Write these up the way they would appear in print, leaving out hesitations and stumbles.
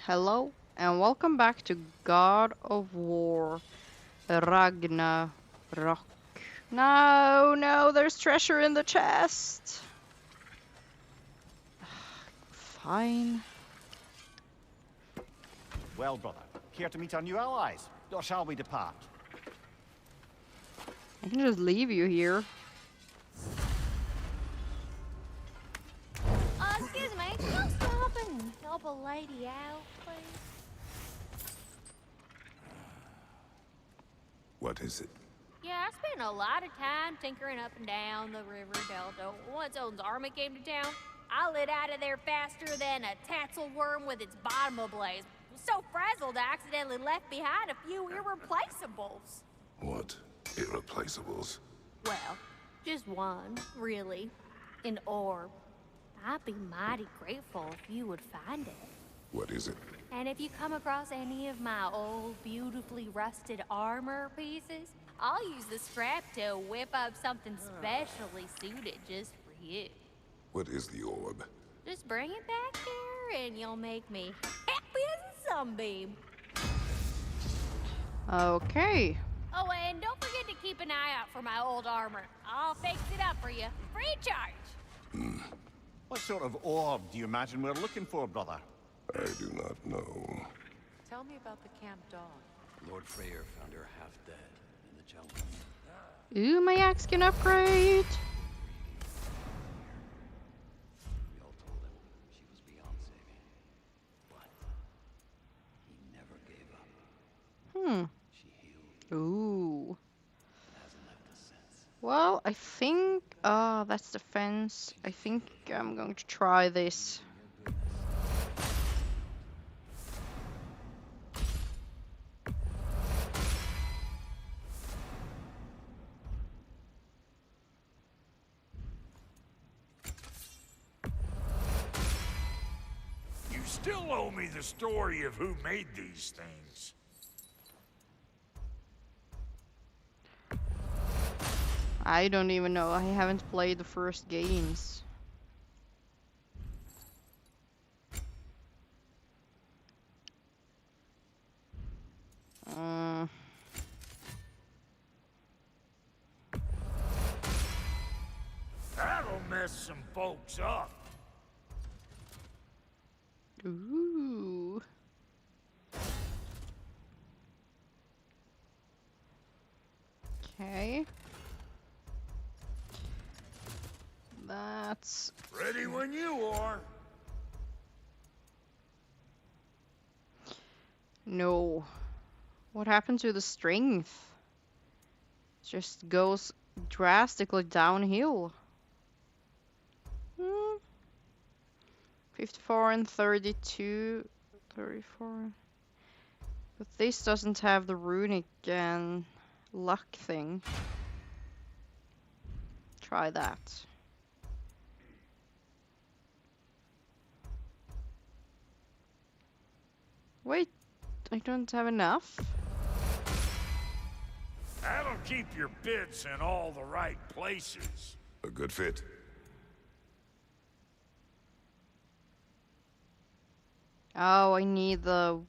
Hello and welcome back to God of War Ragnarök. No, no, there's treasure in the chest. Fine. Well, brother, care to meet our new allies? Or shall we depart? I can just leave you here. Excuse me, can you stop and help a lady out, please? What is it? Yeah, I spent a lot of time tinkering up and down the river delta. Once Odin's army came to town, I lit out of there faster than a tassel worm with its bottom ablaze. So frazzled, I accidentally left behind a few irreplaceables. What? Irreplaceables? Well, just one, really. An orb. I'd be mighty grateful if you would find it. What is it? And if you come across any of my old, beautifully rusted armor pieces, I'll use the scrap to whip up something specially suited just for you. What is the orb? Just bring it back here and you'll make me happy as a sunbeam. Okay. Oh, and don't forget to keep an eye out for my old armor. I'll fix it up for you, free of charge. What sort of orb do you imagine we're looking for, brother? I do not know. Tell me about the camp dog. Lord Freyr found her half dead in the jungle. Ooh, my axe can upgrade. We all told him she was beyond saving. But he never gave up. She healed Ooh. and hasn't left us since. Well, I think... that's the fence. I think I'm going to try this. You still owe me the story of who made these things. I don't even know. I haven't played the first games. That'll mess some folks up. Ooh. Okay. That's... Ready when you are. No. What happened to the strength? Just goes drastically downhill. 54 and 32. 34. But this doesn't have the runic and luck thing. Try that. Wait, I don't have enough. That'll keep your bits in all the right places. A good fit. Oh, I need the...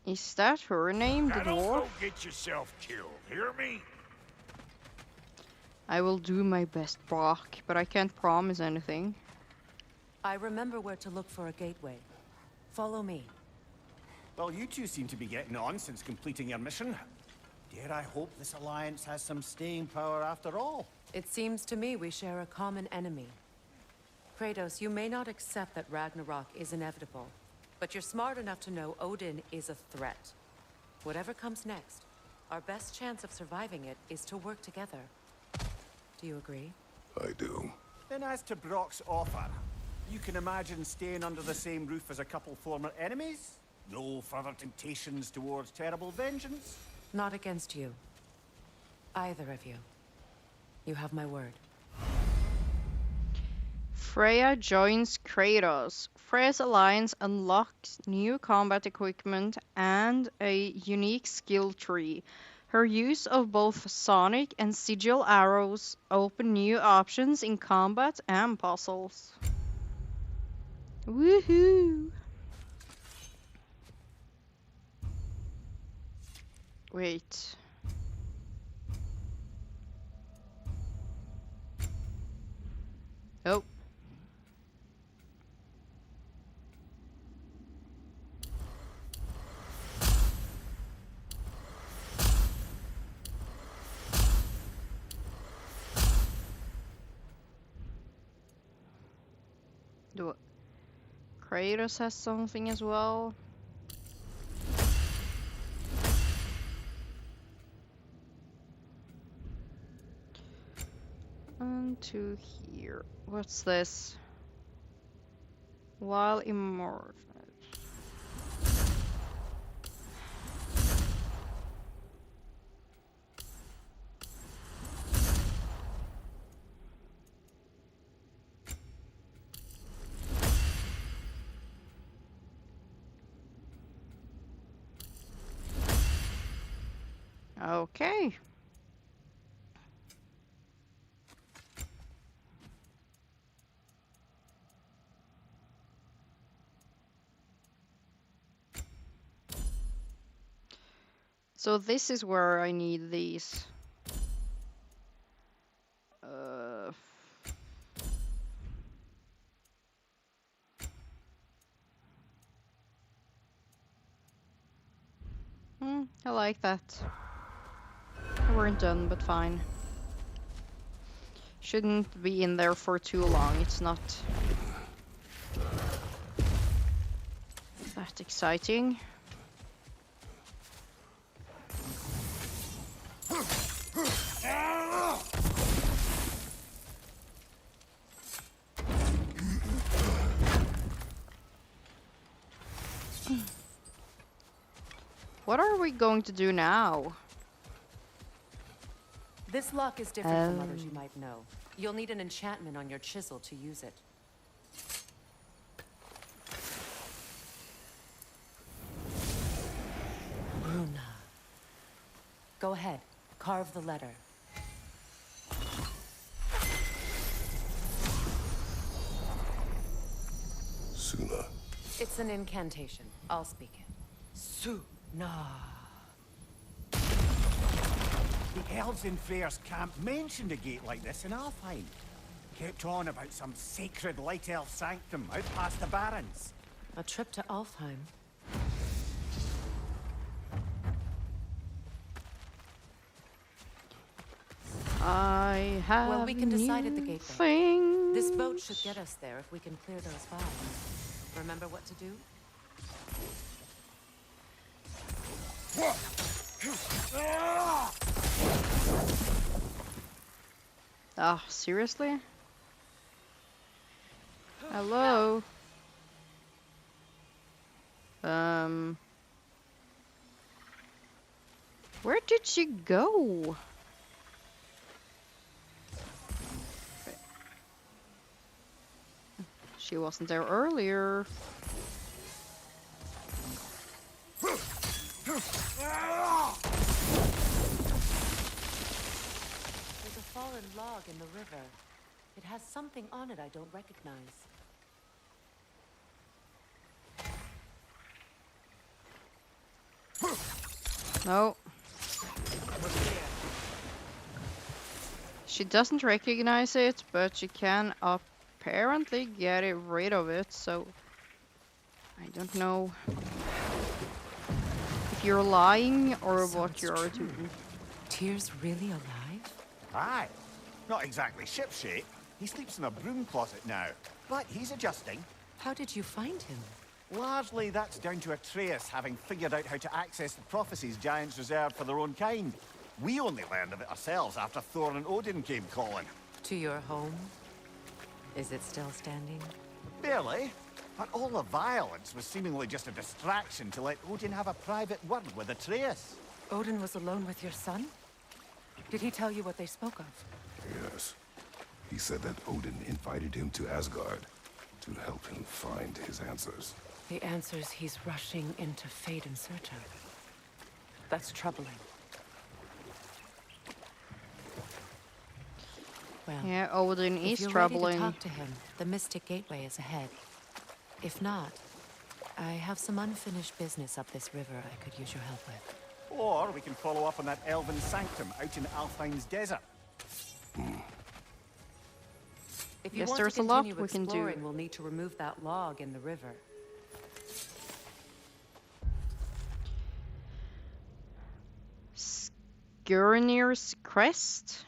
Is that her name, the Now don't dwarf? go get yourself killed, hear me? I will do my best, Brock, but I can't promise anything. I remember where to look for a gateway. Follow me. Well, you two seem to be getting on since completing your mission. Dare I hope this alliance has some staying power after all? It seems to me we share a common enemy. Kratos, you may not accept that Ragnarok is inevitable, but you're smart enough to know Odin is a threat. Whatever comes next, our best chance of surviving it is to work together. Do you agree? I do. Then as to Brock's offer, you can imagine staying under the same roof as a couple former enemies? No further temptations towards terrible vengeance? Not against you. Either of you. You have my word. Freya joins Kratos. Freya's alliance unlocks new combat equipment and a unique skill tree. Her use of both sonic and sigil arrows open new options in combat and puzzles. Woohoo! Wait. Oh. Do Kratos has something as well. And to here. What's this? While immortal. Okay. So this is where I need these. I like that. We weren't done, but fine. Shouldn't be in there for too long. It's not that exciting. What are we going to do now? This lock is different from others you might know. You'll need an enchantment on your chisel to use it. Bruna. Go ahead. Carve the letter. Suna. It's an incantation. I'll speak it. Suna. The elves in Freyr's camp mentioned a gate like this in Alfheim. Kept on about some sacred light elf sanctum out past the barrens. A trip to Alfheim. I have Well, we can decide at the gateway. things. This boat should get us there if we can clear those files. Remember what to do? Ah, seriously? Hello? Where did she go? She wasn't there earlier. There's a fallen log in the river. It has something on it I don't recognize. No. She doesn't recognize it, but she can apparently get rid of it, so I don't know if you're lying or So what it's you're true. doing. Tyr's really alive? Aye. Not exactly shipshape. He sleeps in a broom closet now. But he's adjusting. How did you find him? Largely, that's down to Atreus having figured out how to access the prophecies giants reserved for their own kind. We only learned of it ourselves after Thor and Odin came calling. To your home? Is it still standing? Barely. But all the violence was seemingly just a distraction to let Odin have a private word with Atreus. Odin was alone with your son? Did he tell you what they spoke of? Yes. He said that Odin invited him to Asgard to help him find his answers. The answers he's rushing into fate in search of. That's troubling. Well, Yeah, Odin if is you're troubling. ready to talk to him, the Mystic Gateway is ahead. If not, I have some unfinished business up this river I could use your help with. Or we can follow up on that elven sanctum out in Alfheim's desert. If you Yes, want to there's a lot continue we can do. exploring, we'll need to remove that log in the river. Skirnir's crest.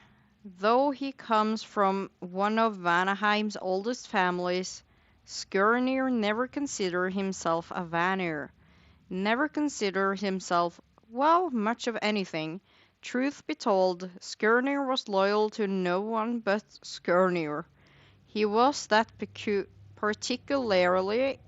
Though he comes from one of Vanaheim's oldest families, Skirnir never considered himself a Vanir. Never considered himself, well, much of anything. Truth be told, Skirnir was loyal to no one but Skirnir. He was that particularly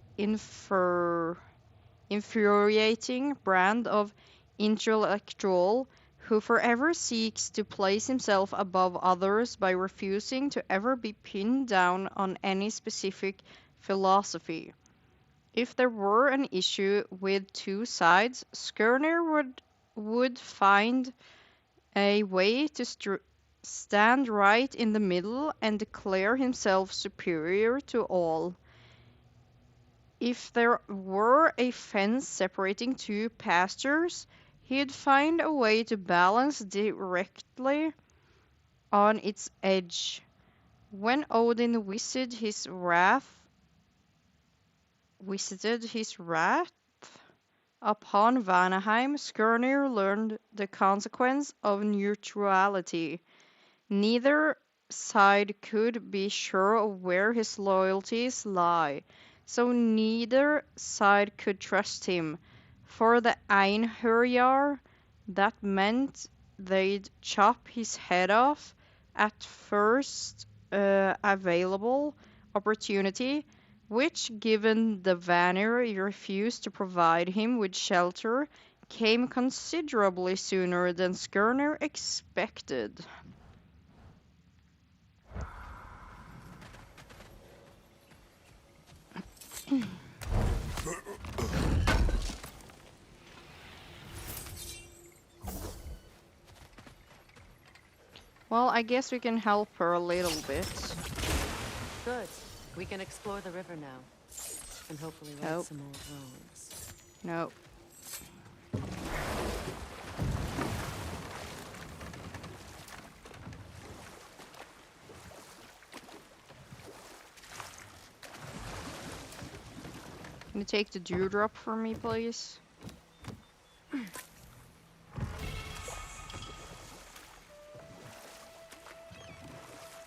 infuriating brand of intellectual who forever seeks to place himself above others by refusing to ever be pinned down on any specific philosophy. If there were an issue with two sides, Skirnir would find a way to stand right in the middle and declare himself superior to all. If there were a fence separating two pastures, he'd find a way to balance directly on its edge. When Odin visited his wrath upon Vanaheim, Skirnir learned the consequence of neutrality. Neither side could be sure of where his loyalties lie, so neither side could trust him. For the Einherjar, that meant they'd chop his head off at first available opportunity, which, given the Vanir refused to provide him with shelter, came considerably sooner than Skirnir expected. Well, I guess we can help her a little bit. Good. We can explore the river now. And hopefully right Nope. some old roads. No. Can you take the dewdrop for me, please?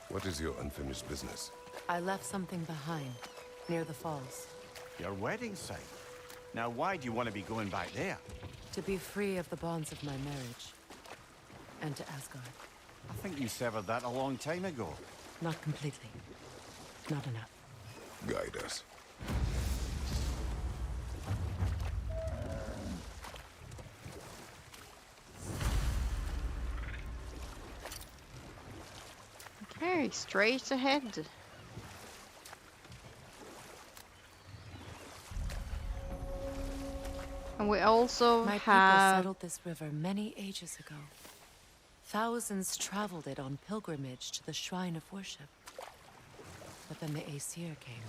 What is your unfinished business? I left something behind, near the falls. Your wedding site. Now, why do you want to be going back there? To be free of the bonds of my marriage. And to Asgard. I think you severed that a long time ago. Not completely. Not enough. Guide us. Okay, straight ahead. And we also My people have... settled this river many ages ago. Thousands traveled it on pilgrimage to the shrine of worship. But then the Aesir came.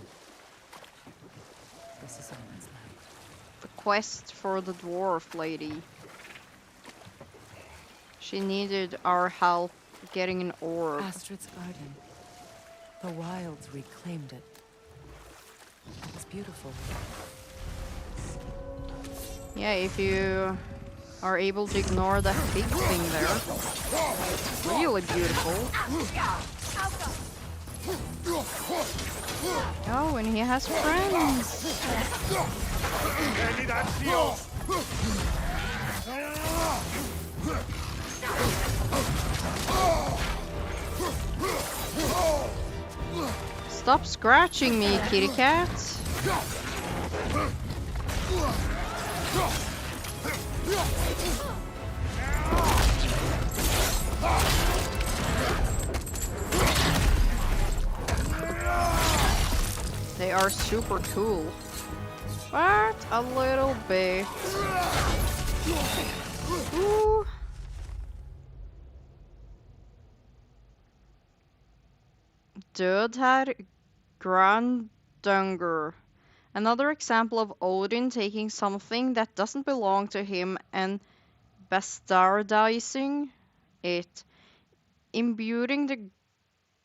This is all that's left. the quest for the dwarf lady. She needed our help getting an orb. Astrid's garden. The wilds reclaimed it. It's beautiful. Yeah, if you are able to ignore that big thing there. It's really beautiful. Oh, and he has friends. Ready that shield! Stop scratching me, kitty cat. They are super cool. But a little bit. Ooh. Dödher Grandunger. Another example of Odin taking something that doesn't belong to him and bastardizing it, imbuing the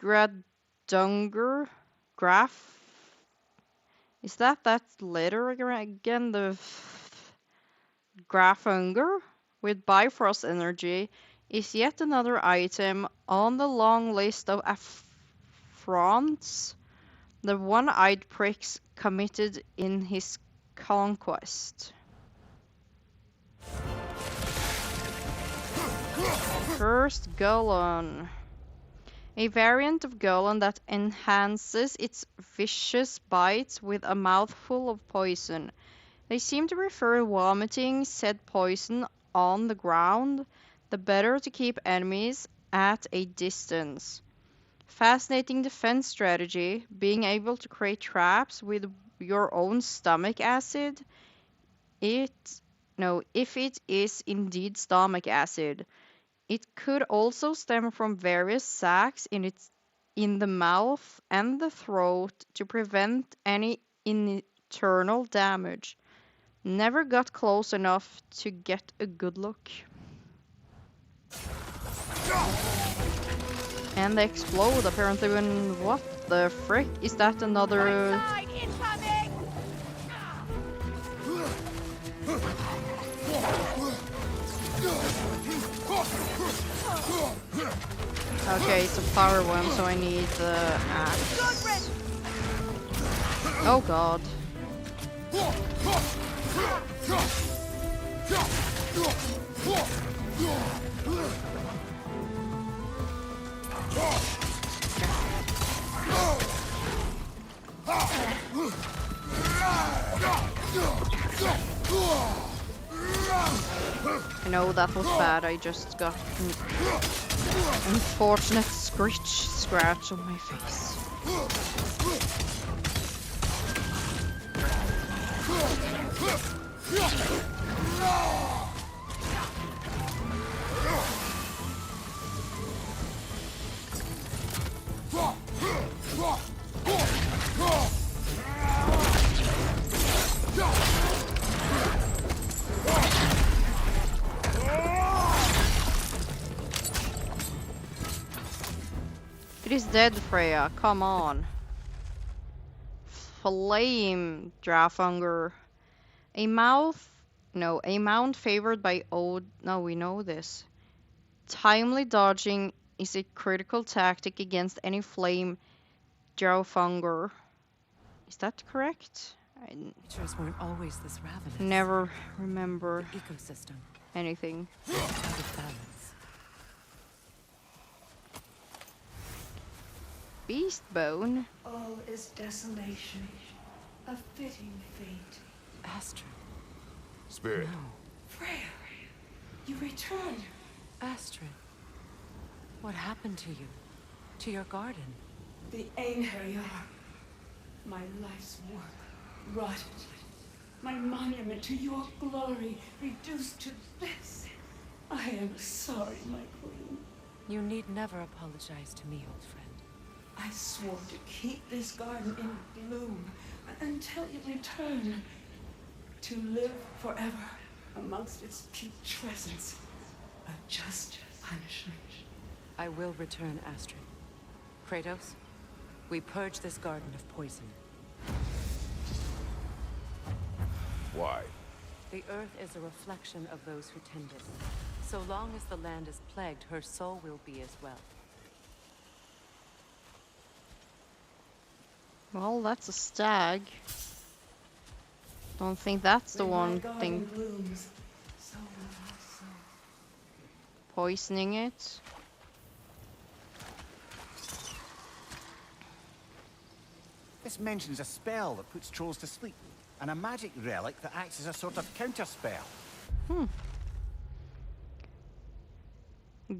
Gradunger graph. Is that letter again? The Graphunger with Bifrost energy is yet another item on the long list of affronts the one-eyed pricks committed in his conquest. First Golan. A variant of Golan that enhances its vicious bites with a mouthful of poison. They seem to prefer vomiting said poison on the ground, the better to keep enemies at a distance. Fascinating defense strategy, being able to create traps with your own stomach acid. If it is indeed stomach acid. It could also stem from various sacs in the mouth and the throat to prevent any internal damage. Never got close enough to get a good look. And they explode apparently when what the frick? Is that another Side incoming! Okay, it's a power one, so I need the axe. Oh god. I know that was bad, I just got an unfortunate scratch on my face. It is dead, Freya. Come on. Flame Drafhunger. A mount favored by Odin. No, we know this. Timely dodging is a critical tactic against any flame Drafhunger. Is that correct? I Creatures weren't always this ravenous. never remember The ecosystem anything. out of balance. Beastbone? All is desolation, a fitting fate. Astrid. Spirit. No. Freya, you return. Astrid. What happened to you? To your garden? The Einherjar. My life's work rotted. My monument to your glory reduced to this. I am sorry, my queen. You need never apologize to me, old friend. I swore to keep this garden in bloom until you return. To live forever amongst its putrescence. A just punishment. I will return, Astrid. Kratos, we purge this garden of poison. Why? The earth is a reflection of those who tend it. So long as the land is plagued, her soul will be as well. Well, that's a stag. Don't think that's the When my one garden thing blooms, so will my soul. poisoning it. This mentions a spell that puts trolls to sleep, and a magic relic that acts as a sort of counter spell.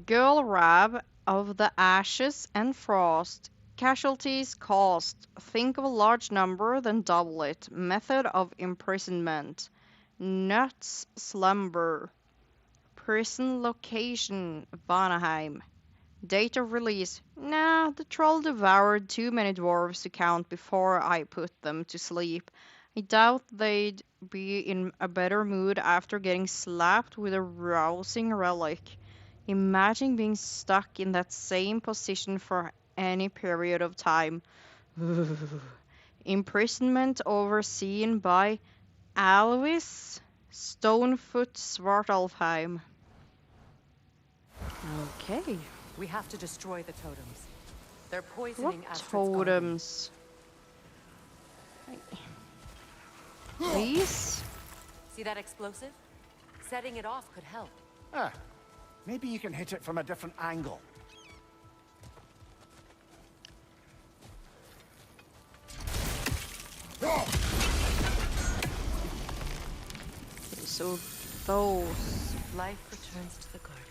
Girl Rab of the Ashes and Frost. Casualties caused. Think of a large number, then double it. Method of imprisonment. Nuts slumber. Prison location. Vanaheim. Date of release. Nah, the troll devoured too many dwarves to count before I put them to sleep. I doubt they'd be in a better mood after getting slapped with a rousing relic. Imagine being stuck in that same position for any period of time. Imprisonment overseen by Alvis Stonefoot Svartalfheim. Okay. We have to destroy the totems. They're What poisoning Astrid's garden. totems? These? See that explosive? Setting it off could help. Ah, maybe you can hit it from a different angle. Okay, so those. Life returns to the garden.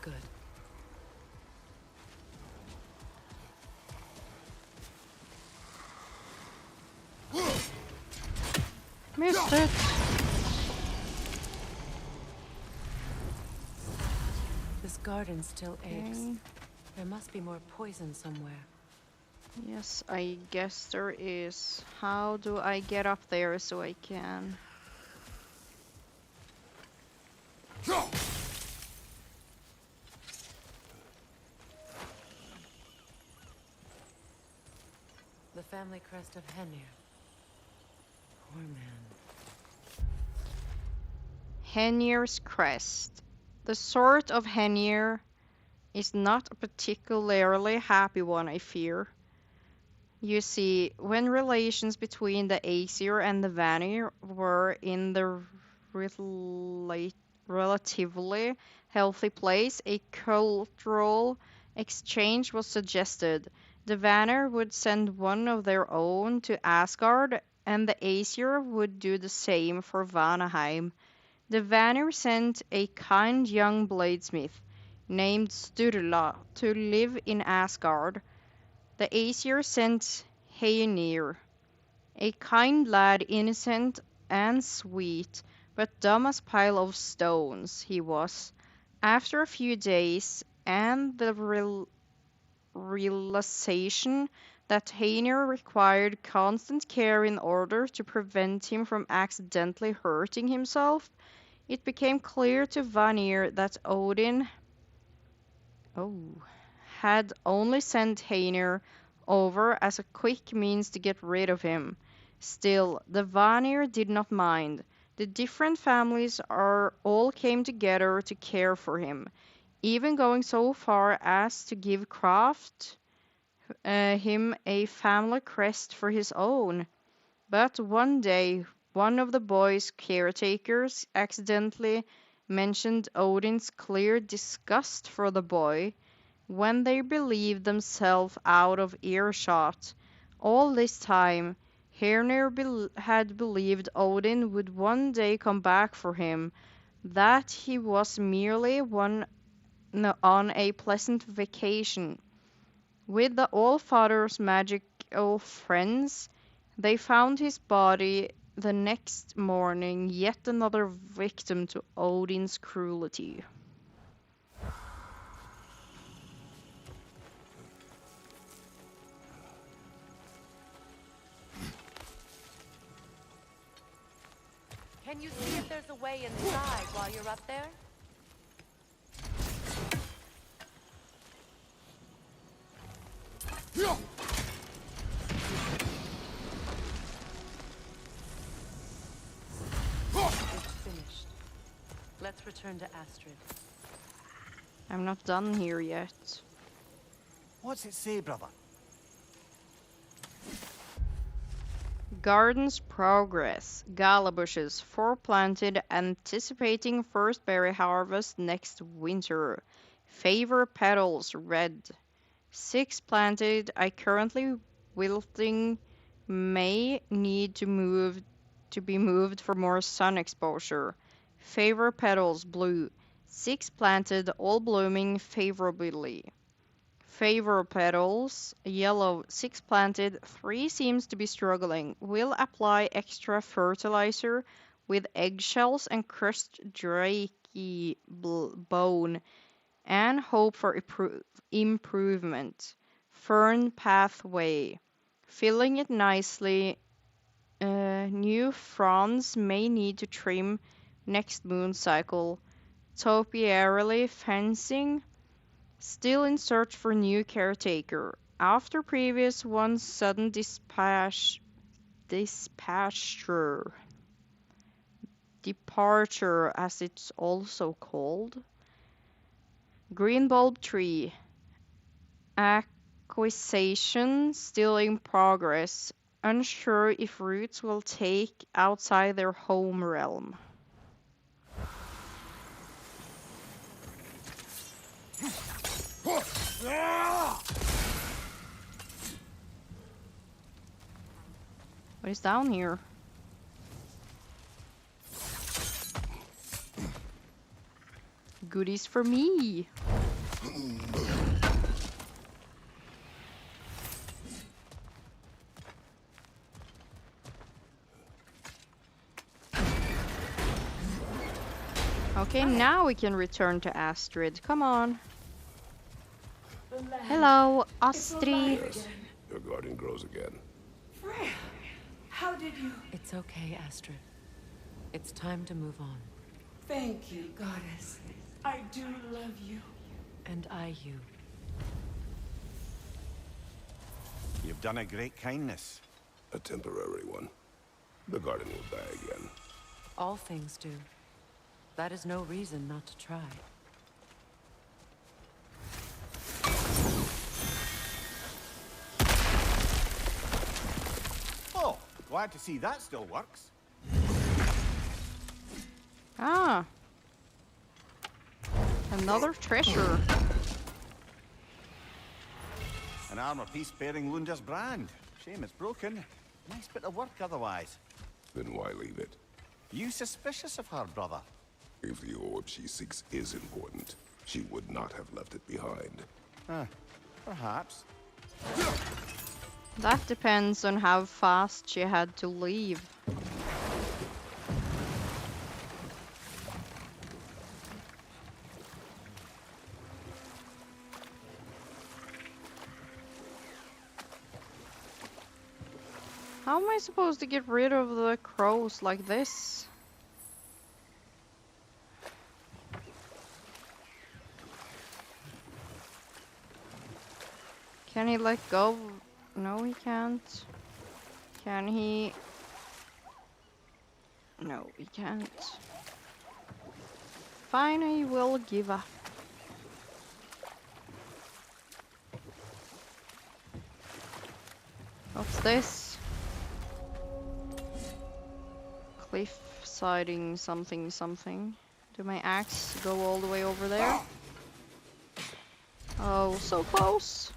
Good. Missed it. This garden still aches. Okay. There must be more poison somewhere. Yes, I guess there is. How do I get up there so I can? The family crest of Henir. Poor man. Henir's crest. The sword of Henir is not a particularly happy one, I fear. You see, when relations between the Aesir and the Vanir were in the relatively healthy place, a cultural exchange was suggested. The Vanir would send one of their own to Asgard, and the Aesir would do the same for Vanaheim. The Vanir sent a kind young bladesmith named Sturla to live in Asgard. The Aesir sent Heimir, a kind lad, innocent and sweet, but dumb as pile of stones he was. After a few days, and the realization that Heimir required constant care in order to prevent him from accidentally hurting himself, it became clear to Vanir that Odin had only sent Heimir over as a quick means to get rid of him. Still, the Vanir did not mind. The different families all came together to care for him, even going so far as to give him a family crest for his own. But one day, one of the boy's caretakers accidentally mentioned Odin's clear disgust for the boy when they believed themselves out of earshot. All this time, Hernir had believed Odin would one day come back for him, that he was merely on a pleasant vacation. With the All-Father's magical friends, they found his body the next morning, yet another victim to Odin's cruelty. Can you see if there's a way inside while you're up there? It's finished. Let's return to Astrid. I'm not done here yet. What's it say, brother? Gardens progress. Gala bushes, 4 planted, anticipating first berry harvest next winter. Favor petals, red. 6 planted, I currently wilting, may need to be moved for more sun exposure. Favor petals, blue. 6 planted, all blooming favorably. Favor petals, yellow, 6 planted, 3 seems to be struggling. Will apply extra fertilizer with eggshells and crushed drakey bone and hope for improvement. Fern pathway, filling it nicely New fronds may need to trim next moon cycle. Topiarily fencing, still in search for new caretaker. After previous one's sudden dispatcher, departure as it's also called. Green bulb tree, acquisition still in progress, unsure if roots will take outside their home realm. What is down here? Goodies for me. Okay, now we can return to Astrid. Come on. The land. Hello, It's alive Astrid. Yes, again. your garden grows again. Freya, how did you... It's okay, Astrid. It's time to move on. Thank you, goddess. I do love you. And I you. You've done a great kindness. A temporary one. The garden will die again. All things do. That is no reason not to try. Oh, glad to see that still works. Ah. Another treasure. An armor piece bearing Lunda's brand. Shame it's broken. Nice bit of work otherwise. Then why leave it? You suspicious of her, brother? If the orb she seeks is important, she would not have left it behind. Perhaps. That depends on how fast she had to leave. How am I supposed to get rid of the crows like this? Can he let go? No, he can't. Can he? No, he can't. Fine, I will give up. What's this? Cliff siding something something. Do my axe go all the way over there? Oh, so close.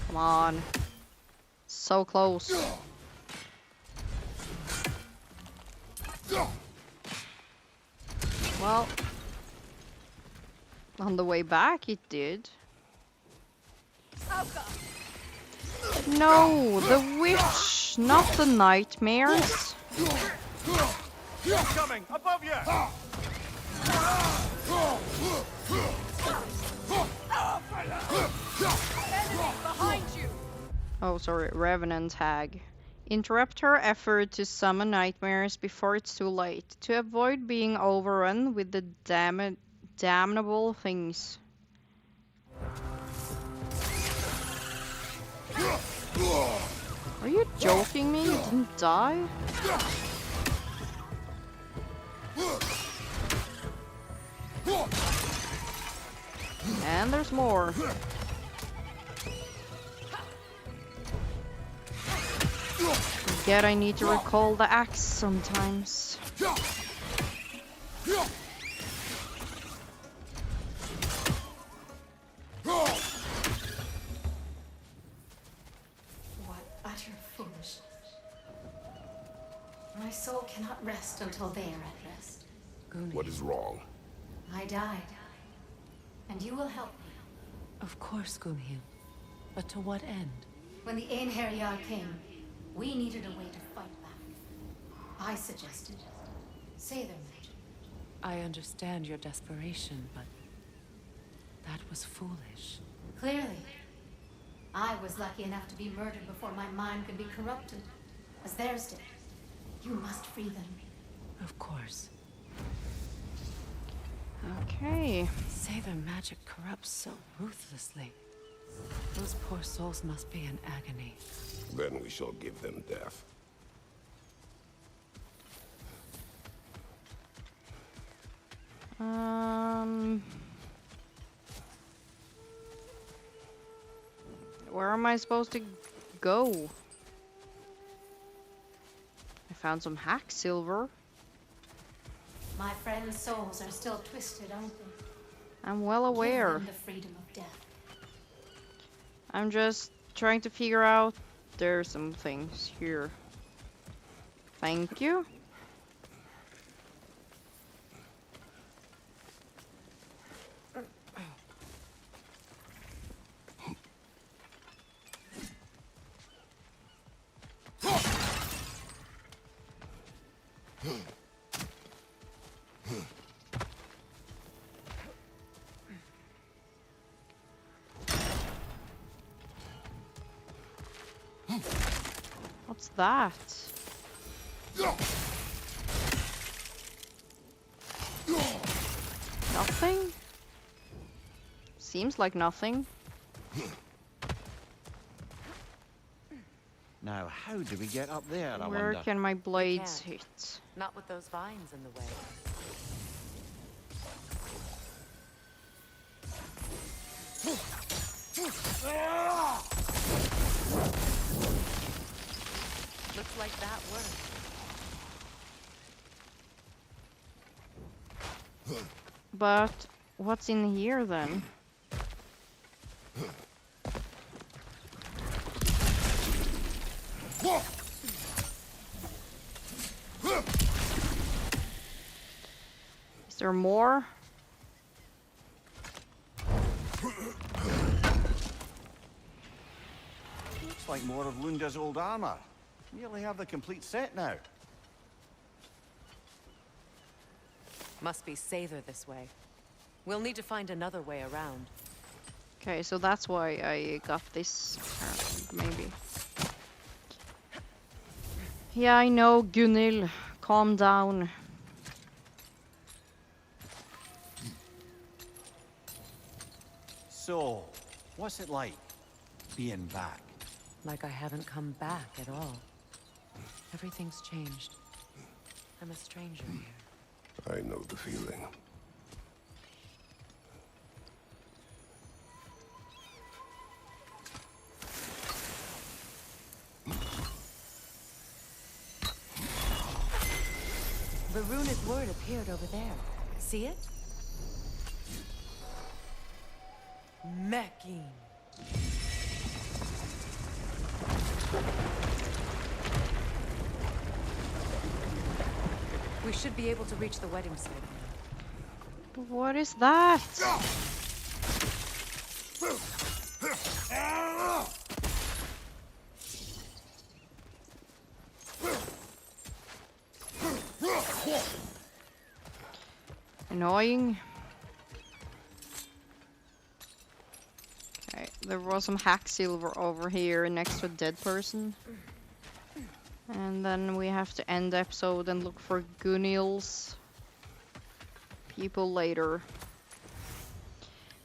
Come on. So close. Well, on the way back it did. No, the witch, not the nightmares. Coming! Above you! Behind you! Oh, sorry, Revenant Hag. Interrupt her effort to summon nightmares before it's too late, to avoid being overrun with the damnable things. Are you joking me? You didn't die? And there's more. Yet I need to recall the axe sometimes. What utter foolishness. My soul cannot rest until they are at rest. What is wrong? I died. And you will help me. Of course, Gunhild. But to what end? When the Einherjar came, we needed a way to fight back. I suggested Sather magic. I understand your desperation, but that was foolish. Clearly. I was lucky enough to be murdered before my mind could be corrupted, as theirs did. You must free them. Of course. Okay. Say their magic corrupts so ruthlessly. Those poor souls must be in agony. Then we shall give them death. Where am I supposed to go? I found some hack silver. My friends' souls are still twisted, aren't they? I'm well aware. Give them the freedom of death. I'm just trying to figure out. There's some things here. Thank you. What's that? Nothing? Seems like nothing. Now, how do we get up there, I Where wonder? can my blades can't. hit? Not with those vines in the way. Looks like that worked. But what's in here then? Is there more? Looks like more of Lunda's old armor. Nearly have the complete set now. Must be Sather this way. We'll need to find another way around. Okay, so that's why I got this, maybe. Yeah, I know, Gunil. Calm down. So, what's it like, being back? Like I haven't come back at all. Everything's changed. I'm a stranger here. I know the feeling. The runic word appeared over there. See it? Mecking. We should be able to reach the wedding site now. What is that? Annoying. Okay, there was some hack silver over here next to a dead person. And then we have to end the episode and look for Gunil's people later.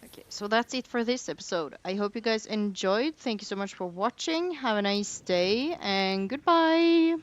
Okay, so that's it for this episode. I hope you guys enjoyed. Thank you so much for watching. Have a nice day and goodbye.